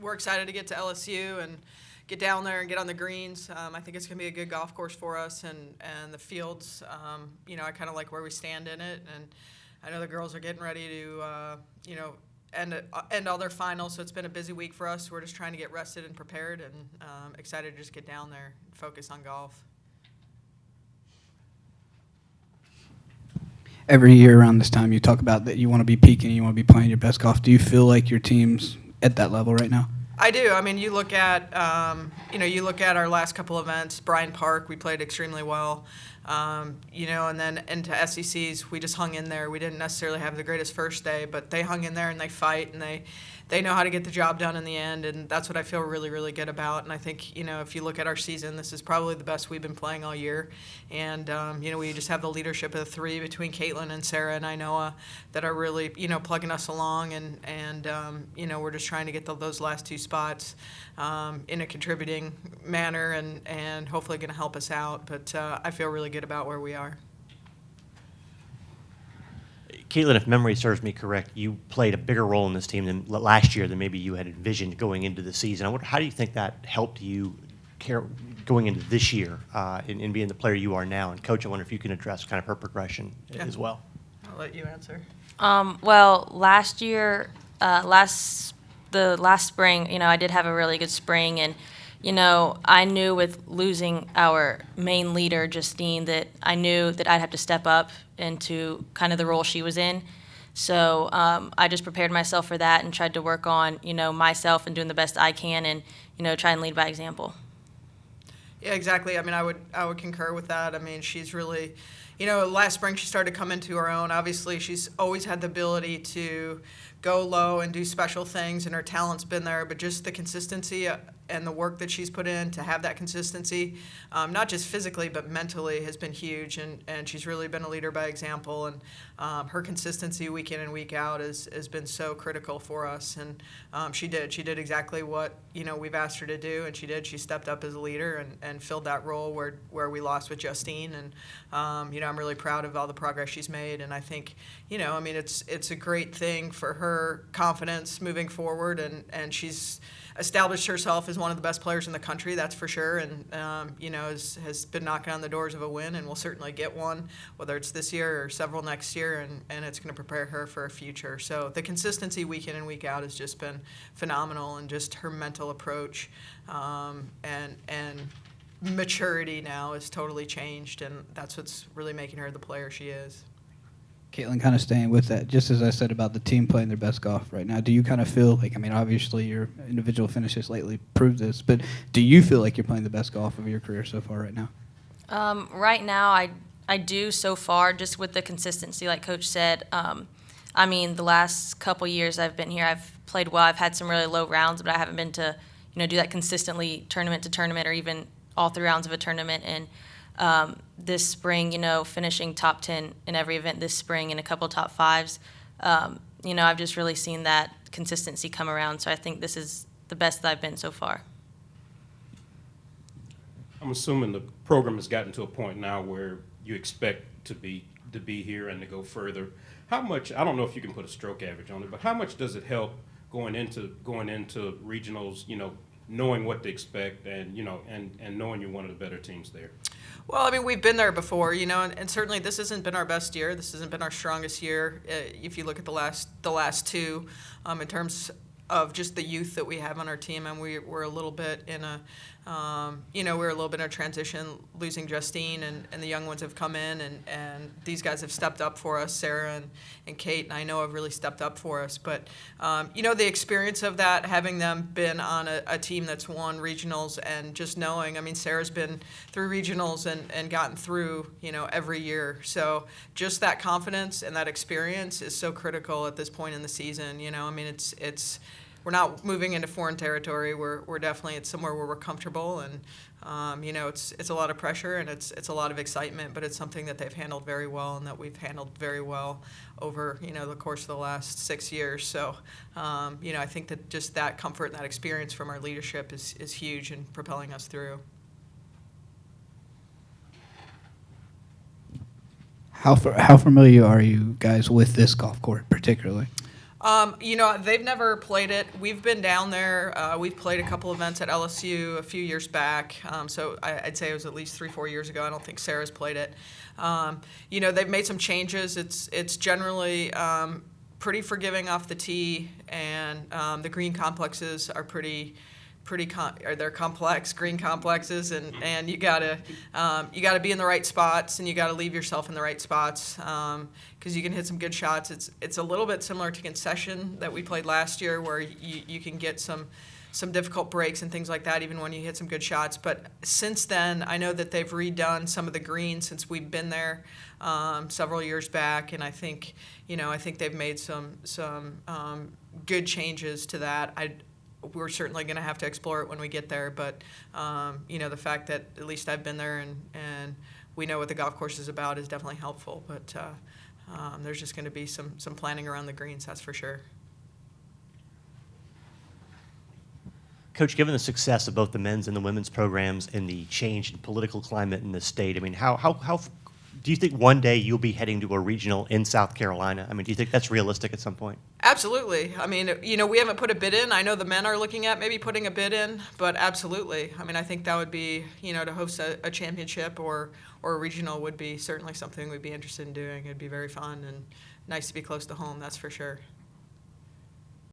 we're excited to get to LSU and get down there and get on the greens. I think it's going to be a good golf course for us, and the fields, I kind of like where we stand in it. And I know the girls are getting ready to, end all their finals, so it's been a busy week for us. We're just trying to get rested and prepared, and excited to just get down there and focus on golf. Every year around this time, you talk about that you want to be peaking, you want to be playing your best golf. Do you feel like your team's at that level right now? I do. I mean, you look at our last couple events. Bryant Park, we played extremely well. And then into SECs, we just hung in there. We didn't necessarily have the greatest first day, but they hung in there and they fight, and they know how to get the job done in the end, and that's what I feel really, really good about. And I think, if you look at our season, this is probably the best we've been playing all year. And, we just have the leadership of the three between Katelyn and Sarah and Inoa that are really, plugging us along, and we're just trying to get those last two spots in a contributing manner, and hopefully going to help us out. But I feel really good about where we are. Katelyn, if memory serves me correct, you played a bigger role in this team than last year than maybe you had envisioned going into the season. I wonder, how do you think that helped you going into this year in being the player you are now? And Coach, I wonder if you can address kind of her progression as well. I'll let you answer. Well, last year, the last spring, I did have a really good spring, and I knew with losing our main leader, Justine, that I knew that I'd have to step up into kind of the role she was in. So I just prepared myself for that and tried to work on, myself and doing the best I can, and, try and lead by example. Yeah, exactly. I mean, I would concur with that. I mean, she's really, last spring she started to come into her own. Obviously, she's always had the ability to go low and do special things, and her talent's been there, but just the consistency and the work that she's put in to have that consistency, not just physically but mentally, has been huge, and she's really been a leader by example, and her consistency week in and week out has been so critical for us. And she did exactly what we've asked her to do, and she stepped up as a leader and filled that role where we lost with Justine. And I'm really proud of all the progress she's made, and I think it's a great thing for her confidence moving forward, and she's established herself as one of the best players in the country, that's for sure, and has been knocking on the doors of a win, and will certainly get one, whether it's this year or several next year, and it's going to prepare her for a future. So the consistency week in and week out has just been phenomenal, and just her mental approach and maturity now has totally changed, and that's what's really making her the player she is. Katelyn, kind of staying with that, just as I said about the team playing their best golf right now, do you kind of feel like, obviously your individual finishes lately prove this, but do you feel like you're playing the best golf of your career so far right now? Right now, I do so far, just with the consistency, like Coach said. The last couple years I've been here, I've played well. I've had some really low rounds, but I haven't been to, do that consistently tournament to tournament, or even all 3 rounds of a tournament. And this spring, finishing top 10 in every event this spring and a couple top 5s, I've just really seen that consistency come around. So I think this is the best that I've been so far. I'm assuming the program has gotten to a point now where you expect to be here and to go further. How much, I don't know if you can put a stroke average on it, but how much does it help going into regionals, knowing what to expect, and and knowing you're one of the better teams there? Well, we've been there before, and certainly this hasn't been our best year. This hasn't been our strongest year. If you look at the last two, in terms of just the youth that we have on our team, and we're a little bit in a, we're a little bit in a transition, losing Justine, and the young ones have come in, and these guys have stepped up for us. Sarah and Kate and I know have really stepped up for us. But, the experience of that, having them been on a team that's won regionals, and just knowing, Sarah's been through regionals and gotten through, every year. So just that confidence and that experience is so critical at this point in the season. It's we're not moving into foreign territory. We're definitely at somewhere where we're comfortable, and it's a lot of pressure, and it's a lot of excitement, but it's something that they've handled very well, and that we've handled very well over the course of the last 6 years. So I think that just that comfort and that experience from our leadership is huge in propelling us through. How familiar are you guys with this golf course particularly? They've never played it. We've been down there. We've played a couple events at LSU a few years back. So I'd say it was at least 3-4 years ago. I don't think Sarah's played it. They've made some changes. It's generally pretty forgiving off the tee, and the green complexes are they're complex green complexes, and you gotta be in the right spots, and you gotta leave yourself in the right spots, because you can hit some good shots. It's a little bit similar to concession that we played last year, where you can get some difficult breaks and things like that, even when you hit some good shots. But since then, I know that they've redone some of the greens since we've been there several years back, and I think they've made some good changes to that. We're certainly going to have to explore it when we get there, but the fact that at least I've been there and we know what the golf course is about is definitely helpful. But there's just going to be some planning around the greens, that's for sure. Coach, given the success of both the men's and the women's programs and the change in political climate in the state, I mean, how do you think one day you'll be heading to a regional in South Carolina? I mean, do you think that's realistic at some point? Absolutely. I mean, we haven't put a bid in. I know the men are looking at maybe putting a bid in, but absolutely. I mean, I think that would be, to host a championship or a regional would be certainly something we'd be interested in doing. It'd be very fun and nice to be close to home, that's for sure.